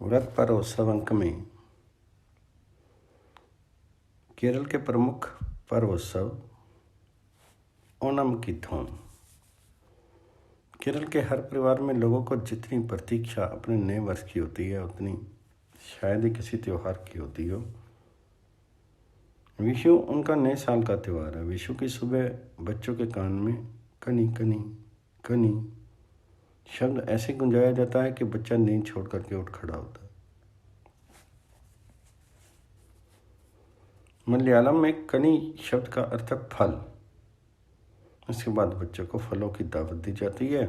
व्रत पर्वोत्सव अंक में केरल के प्रमुख पर्वोत्सव ओणम की धूम। केरल के हर परिवार में लोगों को जितनी प्रतीक्षा अपने नए वर्ष की होती है उतनी शायद ही किसी त्यौहार की होती हो। विशु उनका नए साल का त्यौहार है। विशु की सुबह बच्चों के कान में कनी कनी कनी शब्द ऐसे गुंजाया जाता है कि बच्चा नींद छोड़ करके उठ खड़ा होता है। मलयालम में कनी शब्द का अर्थ है फल। इसके बाद बच्चों को फलों की दावत दी जाती है।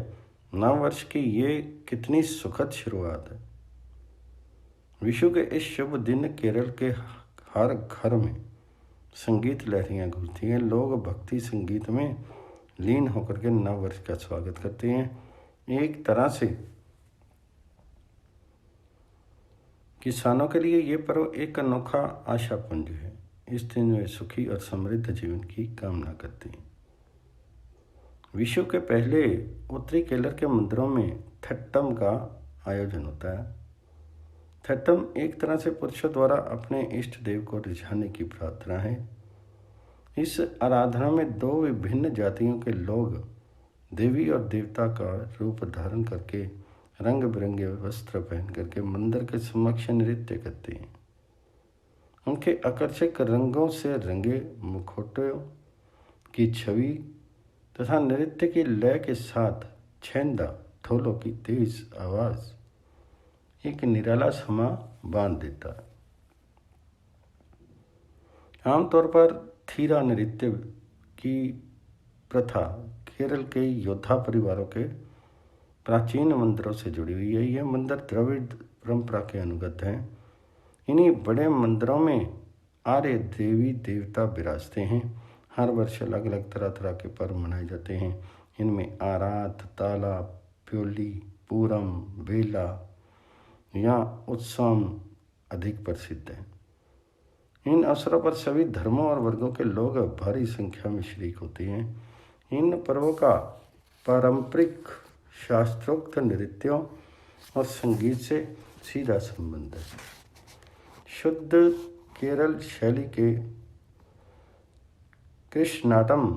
नव वर्ष की ये कितनी सुखद शुरुआत है। विशु के इस शुभ दिन केरल के हर घर में संगीत लहरियां गूंजती हैं। लोग भक्ति संगीत में लीन होकर के नव वर्ष का स्वागत करते हैं। एक तरह से किसानों के लिए ये पर्व एक अनोखा आशा पुंज है। इस दिन वे सुखी और समृद्ध जीवन की कामना करते हैं। विशु के पहले उत्तरी केरल के मंदिरों में थट्टम का आयोजन होता है। थट्टम एक तरह से पुरुषों द्वारा अपने इष्ट देव को रिझाने की प्रार्थना है। इस आराधना में दो विभिन्न जातियों के लोग देवी और देवता का रूप धारण करके रंग बिरंगे वस्त्र पहन करके मंदिर के समक्ष नृत्य करते हैं। उनके आकर्षक रंगों से रंगे मुखौटों की छवि तथा नृत्य की लय के साथ छेंदा ढोलों की तेज आवाज एक निराला समा बांध देता है। आमतौर पर थीरा नृत्य की प्रथा केरल के योद्धा परिवारों के प्राचीन मंदिरों से जुड़ी हुई है। यह मंदिर द्रविड़ परंपरा के अनुगत हैं। इन्हीं बड़े मंदिरों में आर्य देवी देवता विराजते हैं। हर वर्ष अलग अलग तरह तरह के पर्व मनाए जाते हैं। इनमें आराध, ताला, प्योली, पूरम, बेला या उत्सव अधिक प्रसिद्ध हैं। इन अवसरों पर सभी धर्मों और वर्गों के लोग भारी संख्या में शरीक होते हैं। इन पर्वों का पारंपरिक शास्त्रोक्त नृत्यों और संगीत से सीधा संबंध है। शुद्ध केरल शैली के कृष्णाटम,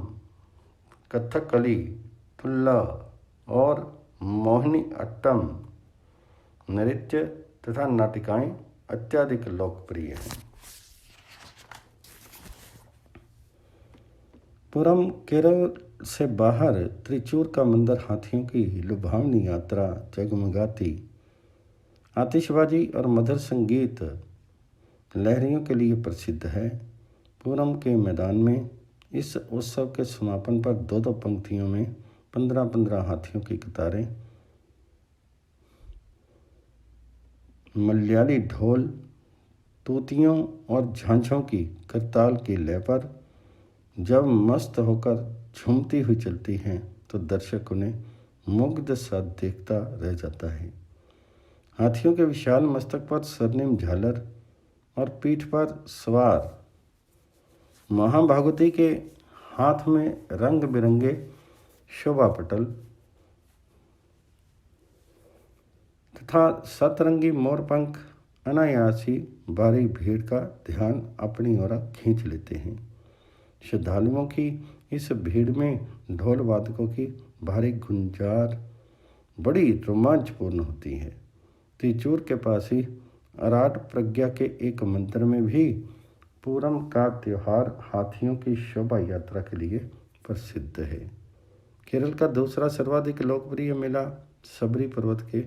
कथकली, तुल्ला और मोहिनी अट्टम नृत्य तथा नाटिकाएं अत्यधिक लोकप्रिय हैं। पुरम केरल से बाहर त्रिचूर का मंदिर हाथियों की लुभावनी यात्रा, जगमगाती आतिशबाजी और मधुर संगीत लहरियों के लिए प्रसिद्ध है। पूरम के मैदान में इस उत्सव के समापन पर दो दो पंक्तियों में 15-15 हाथियों की कतारें मलयाली ढोल, तूतियों और झांझों की करताल की लय पर जब मस्त होकर झूमती हुई चलती हैं तो दर्शक उन्हें मुग्ध सा देखता रह जाता है। हाथियों के विशाल मस्तक पर स्वर्णिम झालर और पीठ पर सवार महाभागवती के हाथ में रंग बिरंगे शोभा पटल तथा सतरंगी मोरपंख अनायासी भारी भीड़ का ध्यान अपनी ओर खींच लेते हैं। श्रद्धालुओं की इस भीड़ में ढोल वादकों की भारी गुंजार बड़ी रोमांचपूर्ण होती है। त्रिचूर के पास ही अराट प्रज्ञा के एक मंदिर में भी पूरम का त्यौहार हाथियों की शोभा यात्रा के लिए प्रसिद्ध है। केरल का दूसरा सर्वाधिक लोकप्रिय मेला सबरी पर्वत के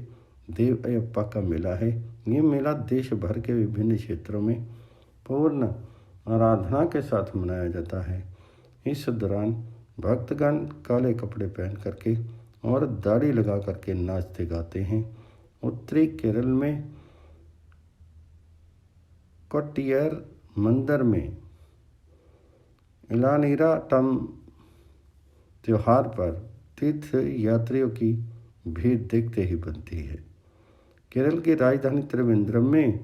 देव अयप्पा का मेला है। ये मेला देश भर के विभिन्न क्षेत्रों में पूर्ण आराधना के साथ मनाया जाता है। इस दौरान भक्तगण काले कपड़े पहन करके और दाढ़ी लगा करके नाचते गाते हैं। उत्तरी केरल में कोट्टियर मंदिर में इलानीराटम त्योहार पर तीर्थ यात्रियों की भीड़ देखते ही बनती है। केरल की राजधानी त्रिवेंद्रम में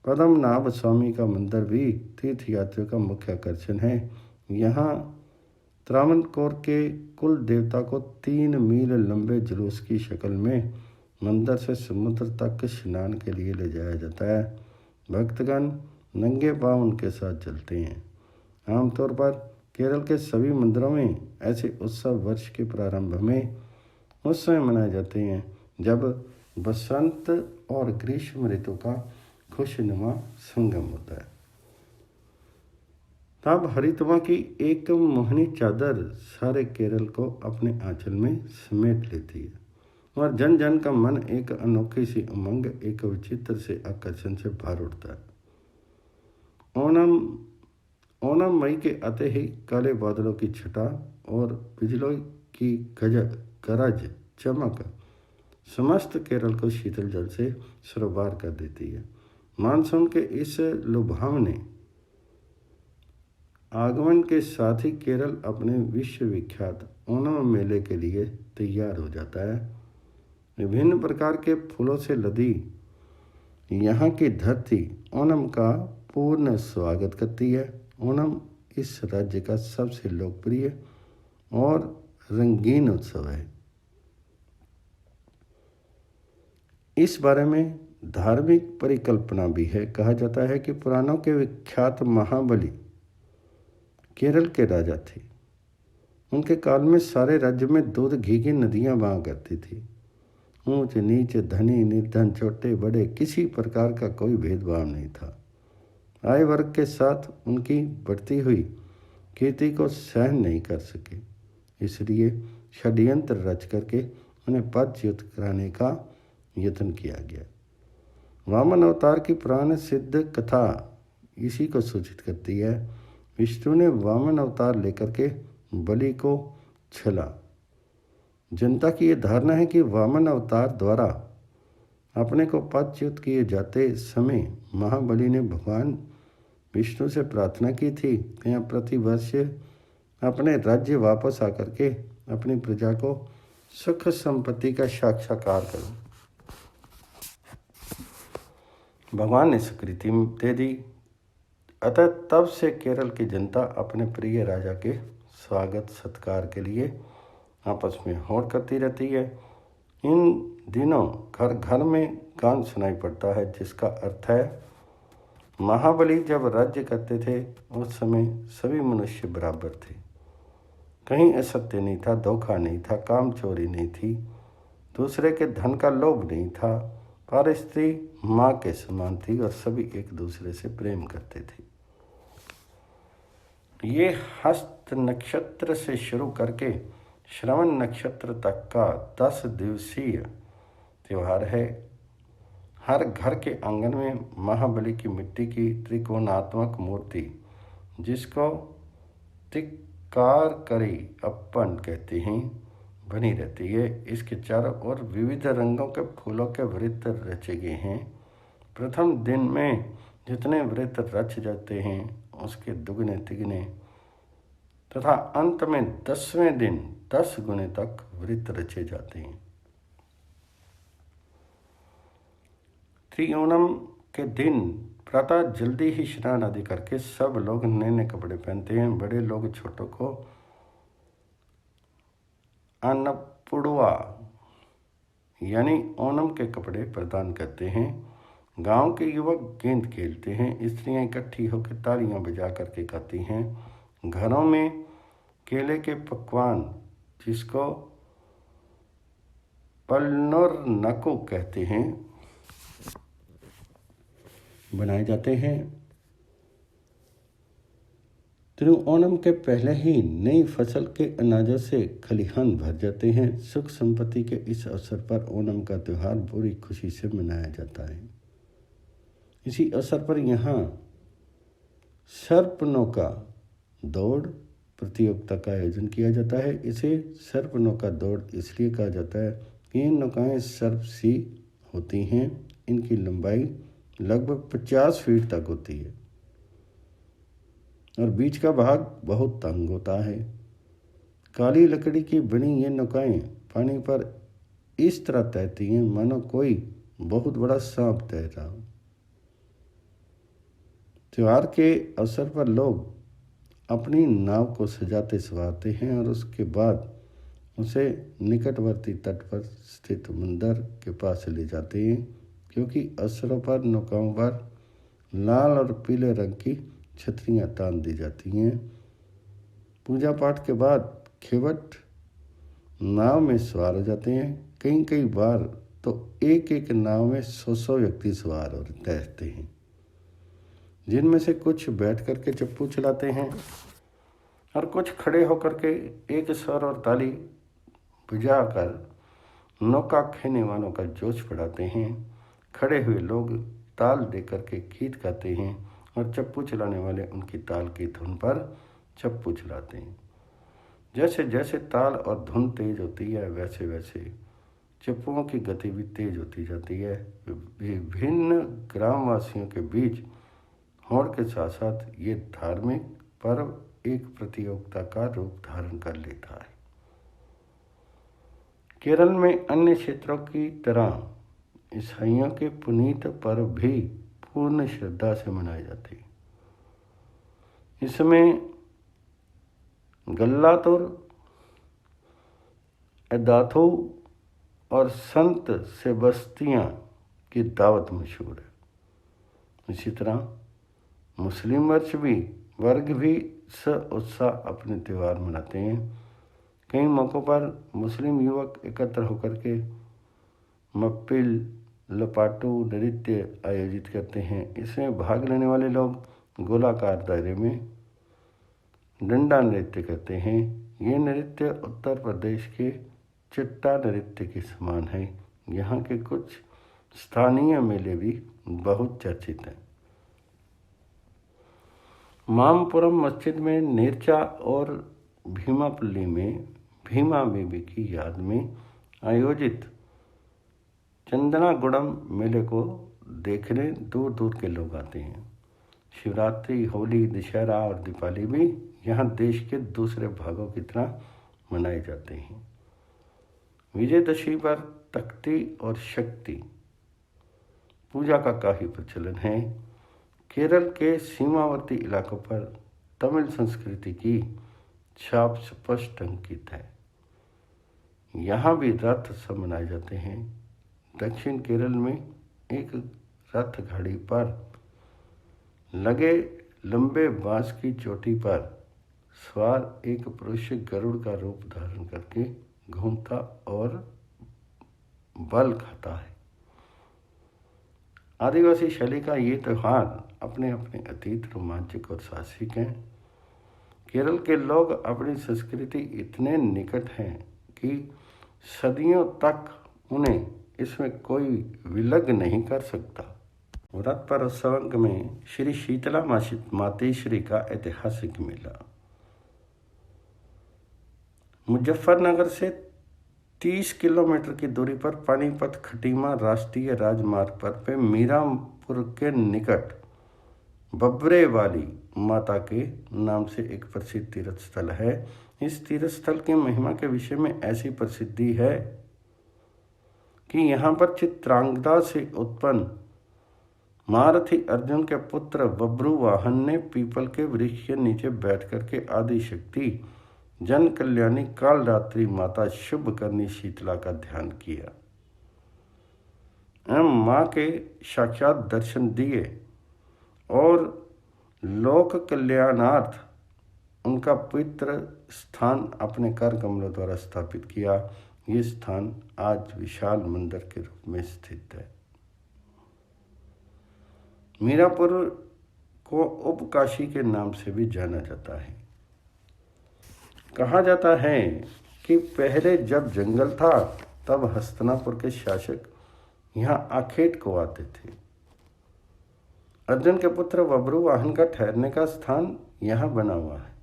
पद्मनाभ स्वामी का मंदिर भी तीर्थ यात्रियों का मुख्य आकर्षण है। यहाँ त्रावणकोर के कुल देवता को 3 मील लंबे जुलूस की शक्ल में मंदिर से समुद्र तक स्नान के लिए ले जाया जाता है। भक्तगण नंगे पांव उनके साथ चलते हैं। आमतौर पर केरल के सभी मंदिरों में ऐसे उत्सव वर्ष के प्रारंभ में उस समय मनाए जाते हैं जब बसंत और ग्रीष्म ऋतु का खुशनुमा संगम होता है। तब हरितमा की एक मोहनी चादर सारे केरल को अपने आंचल में समेट लेती है और जन जन का मन एक अनोखी सी उमंग, एक विचित्र से आकर्षण से भर उठता है। ओणम मई के आते ही काले बादलों की छटा और बिजली की गरज चमक समस्त केरल को शीतल जल से सरोबार कर देती है। मानसून के इस लुभावने आगमन के साथ ही केरल अपने विश्व विख्यात ओणम मेले के लिए तैयार हो जाता है। विभिन्न प्रकार के फूलों से लदी यहाँ की धरती ओणम का पूर्ण स्वागत करती है। ओणम इस राज्य का सबसे लोकप्रिय और रंगीन उत्सव है। इस बारे में धार्मिक परिकल्पना भी है। कहा जाता है कि पुराणों के विख्यात महाबली केरल के राजा थे। उनके काल में सारे राज्य में दूध घी की नदियां बहा करती थी। ऊंच नीच, धनी निर्धन, छोटे बड़े, किसी प्रकार का कोई भेदभाव नहीं था। आय वर्ग के साथ उनकी बढ़ती हुई कीर्ति को सहन नहीं कर सके, इसलिए षड्यंत्र रच करके उन्हें पदच्युत कराने का यत्न किया गया। वामन अवतार की पुराण सिद्ध कथा इसी को सूचित करती है। विष्णु ने वामन अवतार लेकर के बलि को छला। जनता की ये धारणा है कि वामन अवतार द्वारा अपने को पदच्युत किए जाते समय महाबली ने भगवान विष्णु से प्रार्थना की थी कि मैं प्रतिवर्ष अपने राज्य वापस आकर के अपनी प्रजा को सुख संपत्ति का साक्षात्कार करूं। भगवान ने स्वीकृति दे दी। अतः तब से केरल की जनता अपने प्रिय राजा के स्वागत सत्कार के लिए आपस में होड़ करती रहती है। इन दिनों घर घर में गान सुनाई पड़ता है, जिसका अर्थ है महाबली जब राज्य करते थे उस समय सभी मनुष्य बराबर थे। कहीं असत्य नहीं था, धोखा नहीं था, काम चोरी नहीं थी, दूसरे के धन का लोभ नहीं था, पर स्त्री माँ के समान थी और सभी एक दूसरे से प्रेम करते थे। ये हस्त नक्षत्र से शुरू करके श्रवण नक्षत्र तक का 10 दिवसीय त्यौहार है। हर घर के आंगन में महाबली की मिट्टी की त्रिकोणात्मक मूर्ति, जिसको तिक्कार करी अप्पन कहते हैं, बनी रहती है। इसके चारों ओर विविध रंगों के फूलों के वृत्त रचे गए हैं। प्रथम दिन में जितने वृत्त रच जाते हैं उसके दुगने तिगने तथा अंत में 10वें दिन 10 गुने तक वृत्त रचे जाते हैं। त्रिओणम के दिन प्रातः जल्दी ही स्नान आदि करके सब लोग नए नए कपड़े पहनते हैं। बड़े लोग छोटों को अन्नपुड़वा यानी ओणम के कपड़े प्रदान करते हैं। गांव के युवक गेंद खेलते हैं। स्त्रियां इकट्ठी होकर तालियां बजा करके गाती हैं। घरों में केले के पकवान, जिसको पलनोरनको कहते हैं, बनाए जाते हैं। तिरुओणम के पहले ही नई फसल के अनाजों से खलिहान भर जाते हैं। सुख संपत्ति के इस अवसर पर ओणम का त्यौहार पूरी खुशी से मनाया जाता है। इसी अवसर पर यहाँ सर्पनौका दौड़ प्रतियोगिता का आयोजन किया जाता है। इसे सर्पनौका दौड़ इसलिए कहा जाता है कि ये नौकाएं सर्प सी होती हैं। इनकी लंबाई लगभग 50 फीट तक होती है और बीच का भाग बहुत तंग होता है। काली लकड़ी की बनी ये नौकाएं पानी पर इस तरह तैरती हैं मानो कोई बहुत बड़ा सांप तैर रहा हो। त्योहार के अवसर पर लोग अपनी नाव को सजाते संवारते हैं और उसके बाद उसे निकटवर्ती तट पर स्थित मंदिर के पास ले जाते हैं, क्योंकि अवसरों पर नौकाओं पर लाल और पीले रंग की छतरियाँ तान दी जाती हैं। पूजा पाठ के बाद खेवट नाव में सवार हो जाते हैं। कई बार तो एक एक नाव में 100 व्यक्ति सवार हो रहते हैं, जिनमें से कुछ बैठ करके चप्पू चलाते हैं और कुछ खड़े होकर के एक स्वर और ताली बजाकर नौका खेने वालों का जोश बढ़ाते हैं। खड़े हुए लोग ताल दे करके गीत गाते हैं और चप्पू चलाने वाले उनकी ताल की धुन पर चप्पू चलाते हैं। जैसे जैसे ताल और धुन तेज होती है, वैसे वैसे चप्पुओं की गति भी तेज होती जाती है। विभिन्न ग्रामवासियों के बीच होड़ के साथ साथ ये धार्मिक पर्व एक प्रतियोगिता का रूप धारण कर लेता है। केरल में अन्य क्षेत्रों की तरह ईसाइयों के पुनीत पर्व भी पूर्ण श्रद्धा से मनाए जाते हैं। इसमें गल्लातुर, एदाथू और संत सेबस्तियां की दावत मशहूर है। इसी तरह मुस्लिम वर्ग भी उत्साह अपने त्यौहार मनाते हैं। कई मौक़ों पर मुस्लिम युवक एकत्र होकर के मप्पिल लपाटू नृत्य आयोजित करते हैं। इसमें भाग लेने वाले लोग गोलाकार दायरे में डंडा नृत्य करते हैं। ये नृत्य उत्तर प्रदेश के चिट्टा नृत्य के समान है। यहाँ के कुछ स्थानीय मेले भी बहुत चर्चित हैं। मामपुरम मस्जिद में नेरचा और भीमापल्ली में भीमा बेबी की याद में आयोजित चंदनागुडम मेले को देखने दूर दूर के लोग आते हैं। शिवरात्रि, होली, दशहरा और दीपावली भी यहाँ देश के दूसरे भागों की तरह मनाए जाते हैं। विजयदशमी पर तख्ती और शक्ति पूजा का काफी प्रचलन है। केरल के सीमावर्ती इलाकों पर तमिल संस्कृति की छाप स्पष्ट अंकित है। यहाँ भी रथ उत्सव मनाए जाते हैं। दक्षिण केरल में एक रथ गाड़ी पर लगे लंबे बांस की चोटी पर सवार एक पुरुष गरुड़ का रूप धारण करके घूमता और बल खाता है। आदिवासी शैली का ये त्यौहार अपने अपने अतीत रोमांचक और साहसिक हैं। केरल के लोग अपनी संस्कृति इतने निकट हैं कि सदियों तक उन्हें इसमें कोई विलग नहीं कर सकता। व्रत पर उत्सव में श्री शीतला मातेश्वरी का ऐतिहासिक मेला मुजफ्फरनगर से 30 किलोमीटर की दूरी पर पानीपत खटीमा राष्ट्रीय राजमार्ग पर मीरापुर के निकट बब्रे वाली माता के नाम से एक प्रसिद्ध तीर्थ स्थल है। इस तीर्थ स्थल की महिमा के विषय में ऐसी प्रसिद्धि है कि यहाँ पर चित्रांगदा से उत्पन्न महारथी अर्जुन के पुत्र बब्रू वाहन ने पीपल के वृक्ष के नीचे बैठ करके आदि शक्ति जन कल्याणी कालरात्रि माता शुभ करनी शीतला का ध्यान किया एवं माँ के साक्षात दर्शन दिए और लोक कल्याणार्थ उनका पवित्र स्थान अपने कर कमलों द्वारा स्थापित किया। ये स्थान आज विशाल मंदिर के रूप में स्थित है। मीरापुर को उपकाशी के नाम से भी जाना जाता है। कहा जाता है कि पहले जब जंगल था तब हस्तिनापुर के शासक यहाँ आखेट को आते थे। अर्जुन के पुत्र बब्रू वाहन का ठहरने का स्थान यहाँ बना हुआ है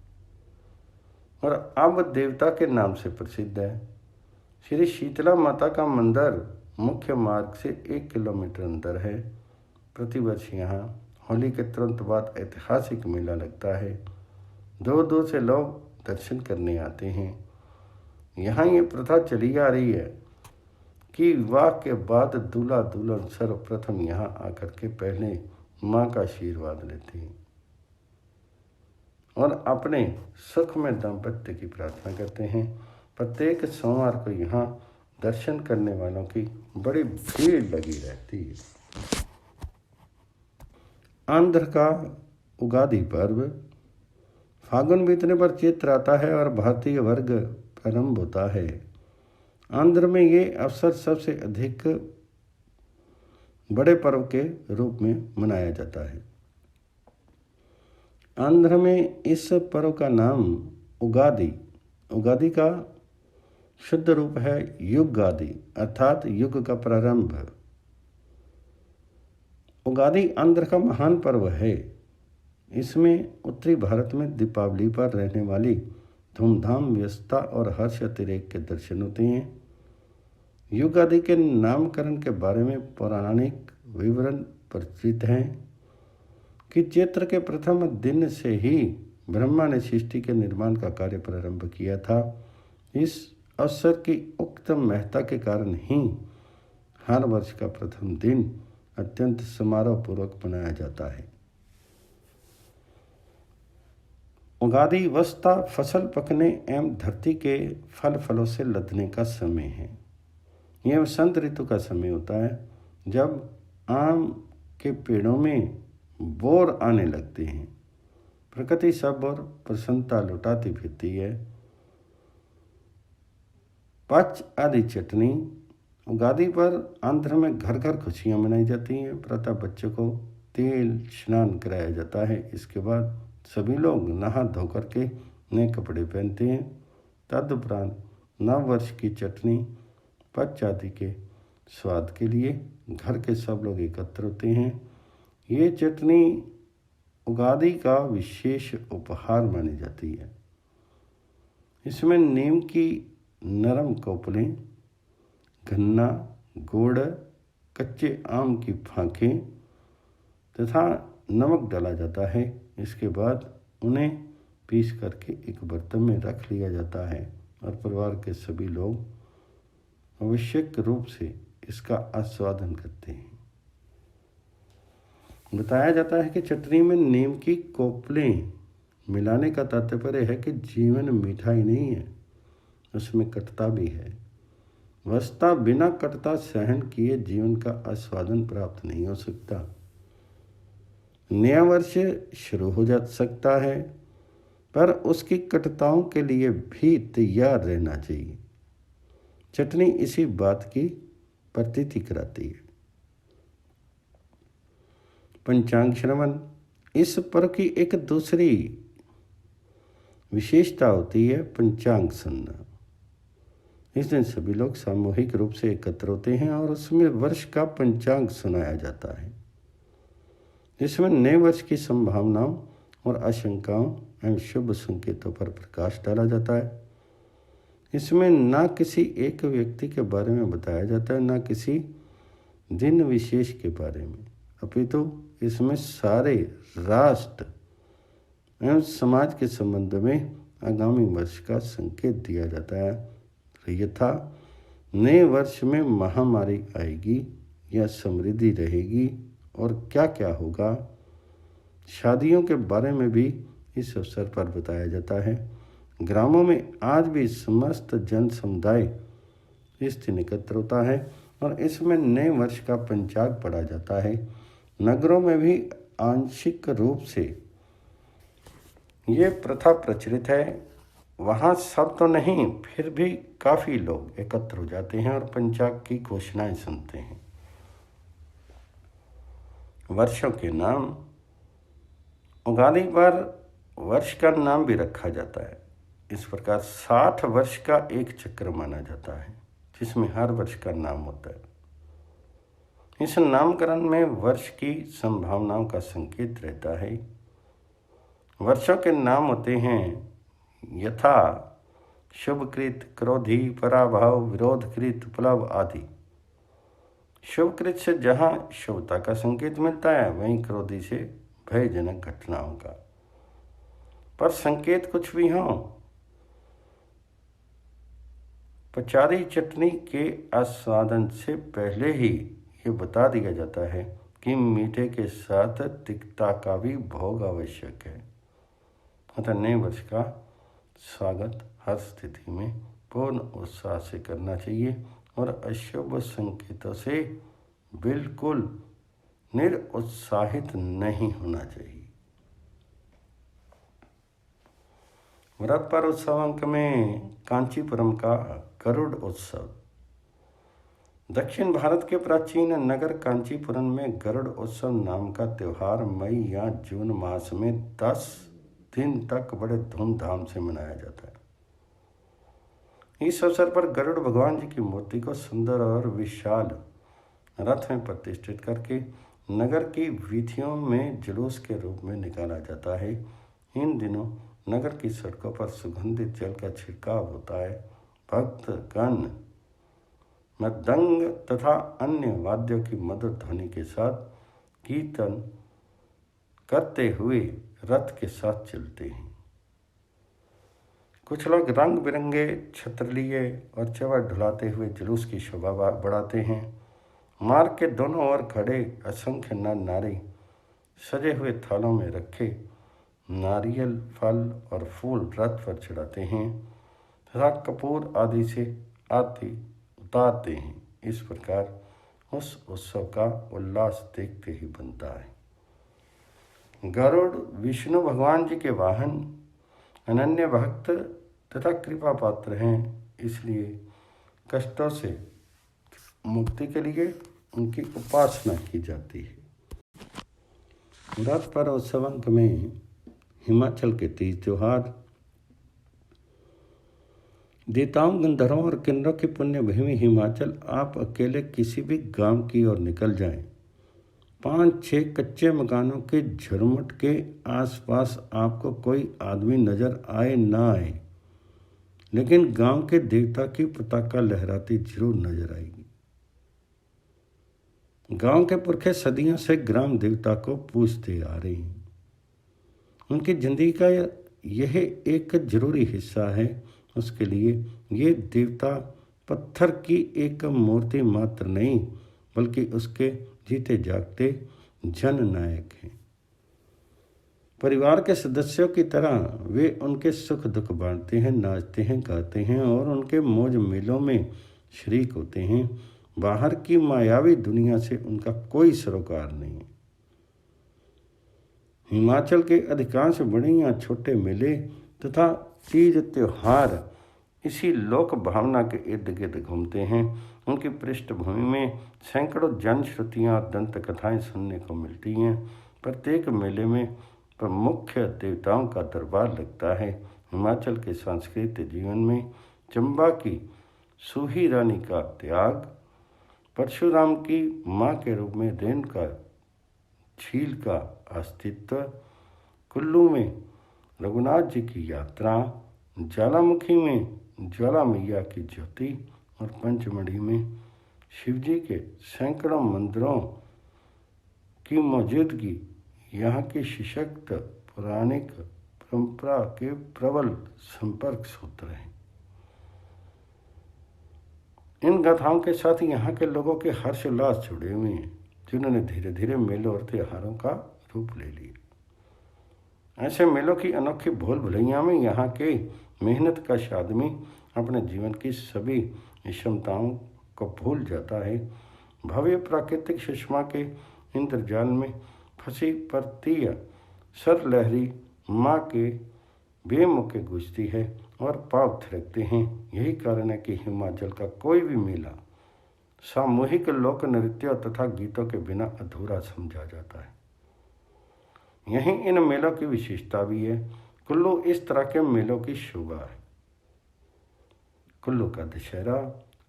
और अब देवता के नाम से प्रसिद्ध है। श्री शीतला माता का मंदिर मुख्य मार्ग से 1 किलोमीटर अंदर है। प्रतिवर्ष यहाँ होली के तुरंत बाद ऐतिहासिक मेला लगता है। दूर दूर से लोग दर्शन करने आते हैं। यहाँ ये प्रथा चली आ रही है कि विवाह के बाद दूल्हा दुल्हन सर्वप्रथम यहाँ आकर के पहले माँ का आशीर्वाद लेते हैं और अपने सुख में दाम्पत्य की प्रार्थना करते हैं। प्रत्येक सोमवार को यहाँ दर्शन करने वालों की बड़ी भीड़ लगी रहती है। आंध्र का उगादी पर्व फागुन बीतने पर चैत्र आता है और भारतीय वर्ग प्रारंभ होता है। आंध्र में ये अवसर सबसे अधिक बड़े पर्व के रूप में मनाया जाता है। आंध्र में इस पर्व का नाम उगादी का शुद्ध रूप है युगादि, अर्थात युग का प्रारंभ। उगादी आंध्र का महान पर्व है। इसमें उत्तरी भारत में दीपावली पर रहने वाली धूमधाम, व्यस्तता और हर्ष अतिरेक के दर्शन होते हैं। युगादि के नामकरण के बारे में पौराणिक विवरण प्रचलित हैं कि चैत्र के प्रथम दिन से ही ब्रह्मा ने सृष्टि के निर्माण का कार्य प्रारंभ किया था। इस अवसर की उक्त महत्ता के कारण ही हर वर्ष का प्रथम दिन अत्यंत समारोह पूर्वक मनाया जाता है। उगादी वस्ता फसल पकने एवं धरती के फल फलों से लदने का समय है। यह वसंत ऋतु का समय होता है जब आम के पेड़ों में बोर आने लगते हैं। प्रकृति सब और प्रसन्नता लुटाती फिरती है। पच आदि चटनी उगादी पर आंध्र में घर घर खुशियाँ मनाई जाती हैं। प्रातः बच्चों को तेल स्नान कराया जाता है। इसके बाद सभी लोग नहा धोकर के नए कपड़े पहनते हैं। तदुपरांत नव वर्ष की चटनी पच आदि के स्वाद के लिए घर के सब लोग एकत्र होते हैं। ये चटनी उगादी का विशेष उपहार मानी जाती है। इसमें नीम की नरम कोपलें, गन्ना, गुड़, कच्चे आम की फांकें तथा नमक डाला जाता है। इसके बाद उन्हें पीस करके एक बर्तन में रख लिया जाता है और परिवार के सभी लोग आवश्यक रूप से इसका आस्वादन करते हैं। बताया जाता है कि चटनी में नीम की कोपलें मिलाने का तात्पर्य है कि जीवन मीठा ही नहीं है, उसमें कटुता भी है। वस्ता बिना कटुता सहन किए जीवन का आस्वादन प्राप्त नहीं हो सकता। नया वर्ष शुरू हो जा सकता है पर उसकी कटुताओं के लिए भी तैयार रहना चाहिए। चटनी इसी बात की प्रतीति कराती है। पंचांग श्रवण इस पर्व की एक दूसरी विशेषता होती है पंचांग सुनना। इस दिन सभी लोग सामूहिक रूप से एकत्र होते हैं और उसमें वर्ष का पंचांग सुनाया जाता है। इसमें नए वर्ष की संभावनाओं और आशंकाओं एवं शुभ संकेतों पर प्रकाश डाला जाता है। इसमें न किसी एक व्यक्ति के बारे में बताया जाता है, न किसी दिन विशेष के बारे में, अपितु इसमें सारे राष्ट्र एवं समाज के संबंध में आगामी वर्ष का संकेत दिया जाता है। यथा नए वर्ष में महामारी आएगी या समृद्धि रहेगी और क्या क्या होगा। शादियों के बारे में भी इस अवसर पर बताया जाता है। ग्रामों में आज भी समस्त जन समुदाय इस दिन एकत्र होता है और इसमें नए वर्ष का पंचांग पढ़ा जाता है। नगरों में भी आंशिक रूप से ये प्रथा प्रचलित है। वहाँ सब तो नहीं, फिर भी काफ़ी लोग एकत्र हो जाते हैं और पंचांग की घोषणाएं सुनते हैं। वर्षों के नाम उगादी पर वर्ष का नाम भी रखा जाता है। इस प्रकार 60 वर्ष का एक चक्र माना जाता है जिसमें हर वर्ष का नाम होता है। इस नामकरण में वर्ष की संभावनाओं का संकेत रहता है। वर्षों के नाम होते हैं यथा शुभकृत, क्रोधी, पराभव, विरोधकृत, प्लव आदि। शुभकृत से जहाँ शुभता का संकेत मिलता है वहीं क्रोधी से भयजनक घटनाओं का। पर संकेत कुछ भी हो, पचारी चटनी के आस्वादन से पहले ही ये बता दिया जाता है कि मीठे के साथ तिक्तता का भी भोग आवश्यक है। अतः नए वर्ष का स्वागत हर स्थिति में पूर्ण उत्साह से करना चाहिए और अशुभ संकेतों से बिल्कुल निरुत्साहित नहीं होना चाहिए। व्रत पर उत्सव अंक में कांचीपुरम का गरुड़ उत्सव। दक्षिण भारत के प्राचीन नगर कांचीपुरम में गरुड़ उत्सव नाम का त्यौहार मई या जून मास में 10 दिन तक बड़े धूमधाम से मनाया जाता है। इस अवसर पर गरुड़ भगवान जी की मूर्ति को सुंदर और विशाल रथ में प्रतिष्ठित करके नगर की वीथियों में जुलूस के रूप में निकाला जाता है। इन दिनों नगर की सड़कों पर सुगंधित जल का छिड़काव होता है। भक्तगण मृदंग तथा अन्य वाद्यों की मधुर ध्वनि के साथ कीर्तन करते हुए रथ के साथ चलते हैं। कुछ लोग रंग बिरंगे छत्र लिए और चवर ढुलाते हुए जुलूस की शोभा बढ़ाते हैं। मार्ग के दोनों ओर खड़े असंख्य नर नारी सजे हुए थालों में रखे नारियल, फल और फूल रथ पर चढ़ाते हैं तथा कपूर आदि से आरती उतारते हैं। इस प्रकार उस उत्सव का उल्लास देखते ही बनता है। गरुड़ विष्णु भगवान जी के वाहन, अनन्य भक्त तथा कृपा पात्र हैं, इसलिए कष्टों से मुक्ति के लिए उनकी उपासना की जाती है। व्रत पर उत्सव अंक में हिमाचल के तीज त्योहार। देवताओं, गंधर्वों और किन्नरों की पुण्य भूमि हिमाचल, आप अकेले किसी भी गांव की ओर निकल जाएं, 5-6 कच्चे मकानों के झुरमुट के आसपास आपको कोई आदमी नजर आए ना आए, लेकिन गांव के देवता की पताका लहराती जरूर नजर आएगी। गांव के पुरखे सदियों से ग्राम देवता को पूजते आ रहे हैं। उनकी जिंदगी का यह एक जरूरी हिस्सा है। उसके लिए ये देवता पत्थर की एक मूर्ति मात्र नहीं, बल्कि उसके जीते जागते जननायक हैं। परिवार के सदस्यों की तरह वे उनके सुख दुख बांटते हैं, नाचते हैं, गाते हैं और उनके मौज मेलों में शरीक होते हैं। बाहर की मायावी दुनिया से उनका कोई सरोकार नहीं। हिमाचल के अधिकांश बड़े या छोटे मेले तथा तीज त्योहार इसी लोक भावना के इर्द गिर्द घूमते हैं। उनकी पृष्ठभूमि में सैकड़ों जन श्रुतियाँ और दंत कथाएँ सुनने को मिलती हैं। प्रत्येक मेले में प्रमुख देवताओं का दरबार लगता है। हिमाचल के सांस्कृतिक जीवन में चंबा की सूही रानी का त्याग, परशुराम की माँ के रूप में रेणुका झील का अस्तित्व, कुल्लू में रघुनाथ जी की यात्रा, ज्वालामुखी में ज्वाला मैया की ज्योति और पंचमढ़ी में शिवजी के सैकड़ों मंदिरों की मौजूदगी यहाँ की सशक्त पौराणिक परंपरा के प्रबल संपर्क सूत्र हैं। इन गाथाओं के साथ यहाँ के लोगों के हर्षोल्लास जुड़े हुए हैं, जिन्होंने धीरे धीरे मेलों और त्योहारों का रूप ले लिया। ऐसे मेलों की अनोखी भूल भुलैया में यहाँ के मेहनत कश आदमी अपने जीवन की सभी विषमताओं को भूल जाता है। भव्य प्राकृतिक सुषमा के इंद्रजाल में फंसी पर्वतीय सरलहरी माँ के बेमुखे गुजती है और पाँव थिरकते हैं। यही कारण है कि हिमाचल का कोई भी मेला सामूहिक लोक नृत्यों तथा गीतों के बिना अधूरा समझा जाता है। यहीं इन मेलों की विशेषता भी है। कुल्लू इस तरह के मेलों की शोभा है। कुल्लू का दशहरा।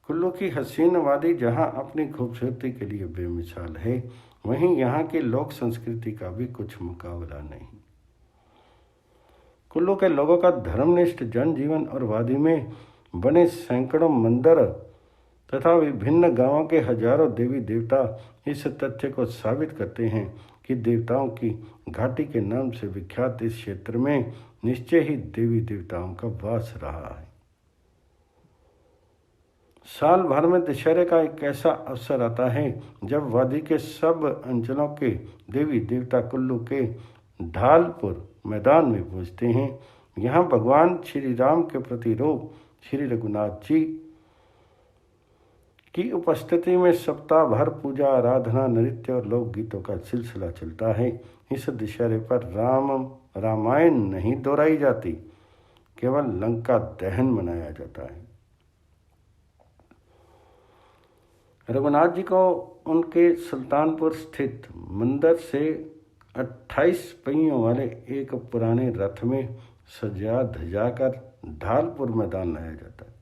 कुल्लू की हसीन वादी जहाँ अपनी खूबसूरती के लिए बेमिसाल है, वहीं यहाँ की लोक संस्कृति का भी कुछ मुकाबला नहीं। कुल्लू के लोगों का धर्मनिष्ठ जनजीवन और वादी में बने सैकड़ों मंदिर तथा विभिन्न गांवों के हजारों देवी देवता इस तथ्य को साबित करते हैं कि देवताओं की घाटी के नाम से विख्यात इस क्षेत्र में निश्चय ही देवी देवताओं का वास रहा है। साल भर में दशहरे का एक ऐसा अवसर आता है जब वादी के सब अंचलों के देवी देवता कुल्लू के ढालपुर मैदान में पहुँचते हैं। यहाँ भगवान श्री राम के प्रतिरूप श्री रघुनाथ जी की उपस्थिति में सप्ताह भर पूजा, आराधना, नृत्य और लोकगीतों का सिलसिला चलता है। इस दशहरे पर रामायण नहीं दोहराई जाती, केवल लंका दहन मनाया जाता है। रघुनाथ जी को उनके सुल्तानपुर स्थित मंदिर से 28 पहियों वाले एक पुराने रथ में सजा धजा कर ढालपुर मैदान लाया जाता है,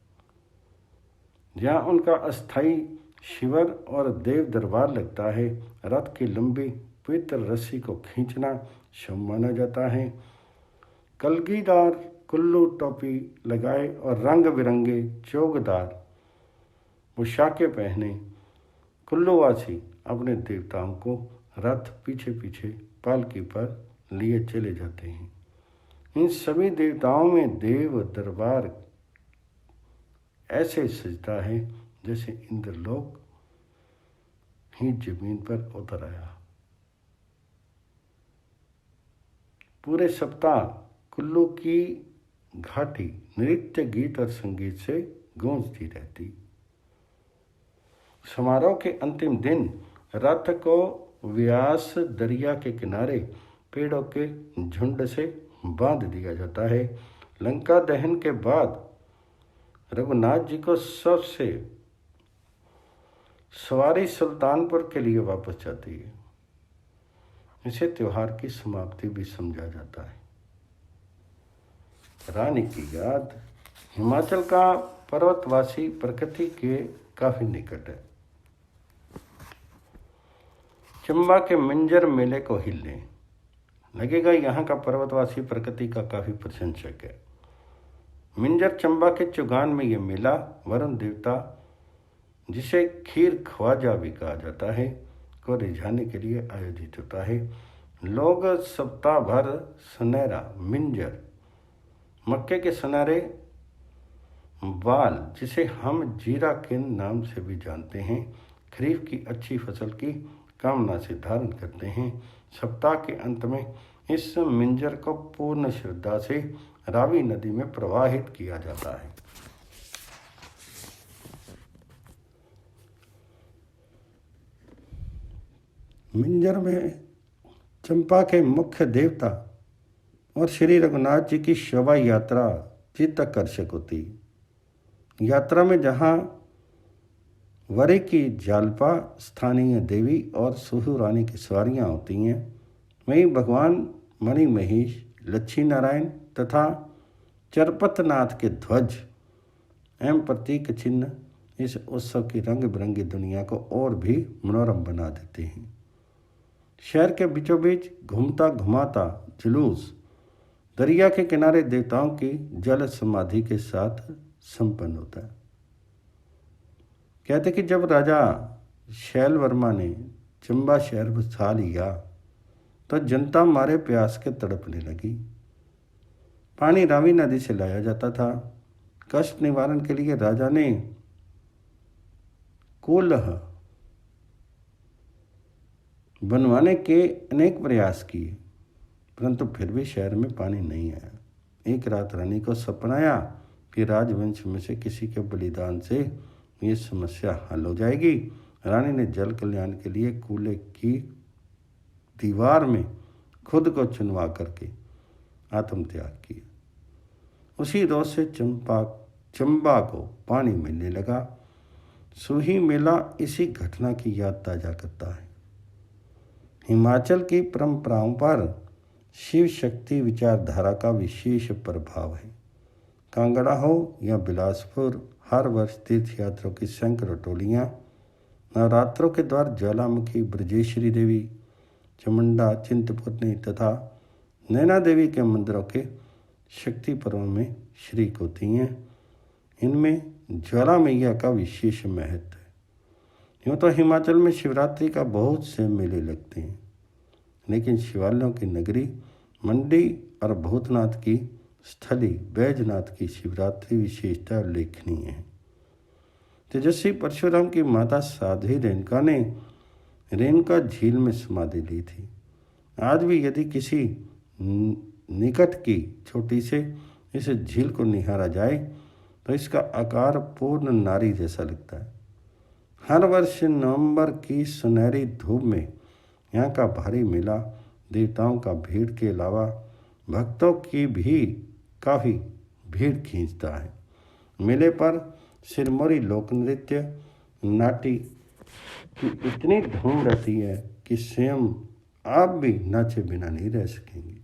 जहाँ उनका अस्थायी शिविर और देव दरबार लगता है। रथ की लंबी पवित्र रस्सी को खींचना शुभ माना जाता है। कलगीदार कुल्लू टोपी लगाए और रंग बिरंगे चौकदार पोशाकें पहने कुल्लूवासी अपने देवताओं को रथ पीछे पीछे पालकी पर लिए चले जाते हैं। इन सभी देवताओं में देव दरबार ऐसे सजता है जैसे इंद्रलोक ही जमीन पर उतर आया। पूरे सप्ताह कुल्लू की घाटी नृत्य, गीत और संगीत से गूंजती रहती। समारोह के अंतिम दिन रथ को व्यास दरिया के किनारे पेड़ों के झुंड से बांध दिया जाता है। लंका दहन के बाद रघुनाथ जी को सबसे सवारी सुल्तानपुर के लिए वापस जाती है। इसे त्योहार की समाप्ति भी समझा जाता है। रानी की याद। हिमाचल का पर्वतवासी प्रकृति के काफी निकट है। चंबा के मिंजर मेले को हिलने लगेगा, यहाँ का पर्वतवासी प्रकृति का काफी प्रशंसक है। मिंजर चंबा के चुगान में यह मेला वरुण देवता, जिसे खीर ख्वाजा भी कहा जाता है, को रिझाने के लिए आयोजित होता है। लोग सप्ताह भर सनेरा, मिंजर, मक्के के सनारे, बाल, जिसे हम जीरा के नाम से भी जानते हैं, खरीफ की अच्छी फसल की कामना से धारण करते हैं। सप्ताह के अंत में इस मिंजर को पूर्ण श्रद्धा से रावी नदी में प्रवाहित किया जाता है। मिंजर में चंपा के मुख्य देवता और श्री रघुनाथ जी की शोभा यात्रा चित्ताकर्षक होती। यात्रा में जहाँ वरे की जालपा, स्थानीय देवी और सुहु रानी की सवारियाँ होती हैं, वहीं भगवान मणि महेश, लक्ष्मी नारायण तथा चरपतनाथ के ध्वज एवं प्रतीक चिन्ह इस उत्सव की रंग बिरंगी दुनिया को और भी मनोरम बना देते हैं। शहर के बीचों बीच घूमता घुमाता जुलूस दरिया के किनारे देवताओं की जल समाधि के साथ संपन्न होता है। कहते कि जब राजा शैल वर्मा ने चंबा शहर बसा लिया तो जनता मारे प्यास के तड़पने लगी। पानी रावी नदी से लाया जाता था। कष्ट निवारण के लिए राजा ने कोलह बनवाने के अनेक प्रयास किए, परंतु फिर भी शहर में पानी नहीं आया। एक रात रानी को सपना आया कि राजवंश में से किसी के बलिदान से ये समस्या हल हो जाएगी। रानी ने जल कल्याण के लिए कूले की दीवार में खुद को चुनवा करके आत्मत्याग किया। उसी रोज से चंबा को पानी मिलने लगा। सूही मेला इसी घटना की याद ताजा करता है। हिमाचल की परंपराओं पर शिव शक्ति विचारधारा का विशेष प्रभाव है। कांगड़ा हो या बिलासपुर, हर वर्ष तीर्थ यात्रियों की सैकड़ों टोलियाँ नवरात्रों के द्वार ज्वालामुखी, ब्रजेश्वरी देवी, चामुंडा, चिंतपूर्णी तथा नैना देवी के मंदिरों के शक्ति पर्वों में शरीक होती हैं। इनमें ज्वाला मैया का विशेष महत्व है। यूँ तो हिमाचल में शिवरात्रि का बहुत से मेले लगते हैं, लेकिन शिवालयों की नगरी मंडी और भूतनाथ की स्थली बैजनाथ की शिवरात्रि विशेषता उल्लेखनीय है। तेजस्वी परशुराम की माता साध्वी रेणुका ने रेणुका झील में समाधि ली थी। आज भी यदि किसी निकट की छोटी से इस झील को निहारा जाए तो इसका आकार पूर्ण नारी जैसा लगता है। हर वर्ष नवंबर की सुनहरी धूप में यहाँ का भारी मेला देवताओं का भीड़ के अलावा भक्तों की भी काफ़ी भीड़ खींचता है। मेले पर सिरमौरी लोक नृत्य नाटी की इतनी धूम रहती है कि स्वयं आप भी नाचे बिना नहीं रह सकेंगे।